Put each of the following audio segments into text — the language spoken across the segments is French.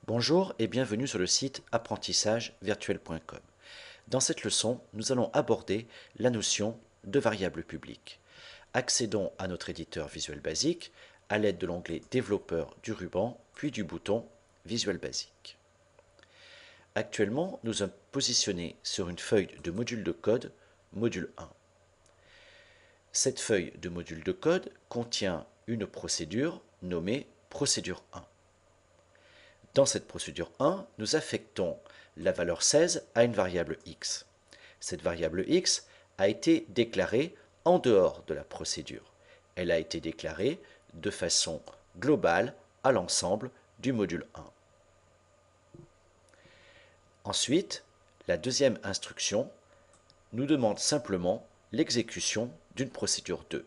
Bonjour et bienvenue sur le site apprentissagevirtuel.com. Dans cette leçon, nous allons aborder la notion de variable publique. Accédons à notre éditeur Visual Basic à l'aide de l'onglet Développeur du ruban, puis du bouton Visual Basic. Actuellement, nous sommes positionnés sur une feuille de module de code, module 1. Cette feuille de module de code contient une procédure nommée procédure 1. Dans cette procédure 1, nous affectons la valeur 16 à une variable x. Cette variable x a été déclarée en dehors de la procédure. Elle a été déclarée de façon globale à l'ensemble du module 1. Ensuite, la deuxième instruction nous demande simplement l'exécution d'une procédure 2.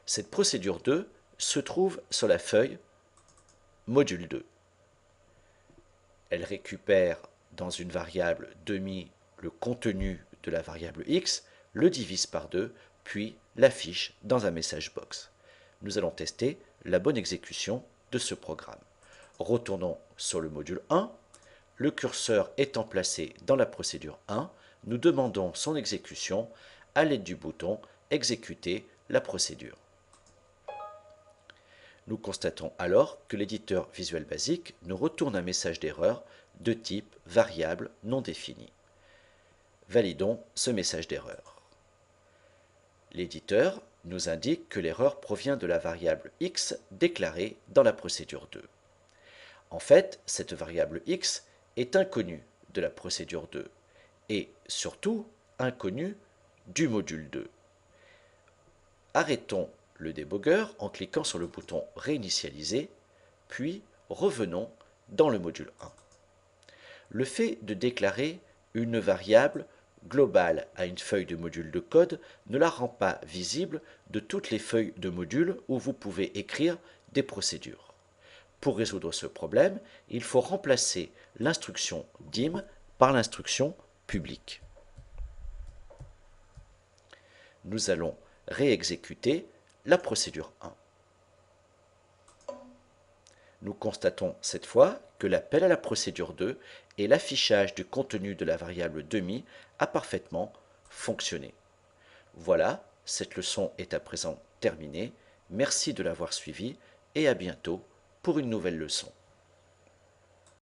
Cette procédure 2 se trouve sur la feuille module 2. Elle récupère dans une variable demi le contenu de la variable x, le divise par 2, puis l'affiche dans un message box. Nous allons tester la bonne exécution de ce programme. Retournons sur le module 1. Le curseur étant placé dans la procédure 1, nous demandons son exécution à l'aide du bouton Exécuter la procédure. Nous constatons alors que l'éditeur Visual Basic nous retourne un message d'erreur de type variable non définie. Validons ce message d'erreur. L'éditeur nous indique que l'erreur provient de la variable x déclarée dans la procédure 2. En fait, cette variable x est inconnue de la procédure 2 et surtout inconnue du module 2. Arrêtons le débogueur en cliquant sur le bouton Réinitialiser, puis revenons dans le module 1. Le fait de déclarer une variable globale à une feuille de module de code ne la rend pas visible de toutes les feuilles de module où vous pouvez écrire des procédures. Pour résoudre ce problème, il faut remplacer l'instruction dim par l'instruction public. Nous allons réexécuter la procédure 1. Nous constatons cette fois que l'appel à la procédure 2 et l'affichage du contenu de la variable demi a parfaitement fonctionné. Voilà, cette leçon est à présent terminée. Merci de l'avoir suivie et à bientôt pour une nouvelle leçon.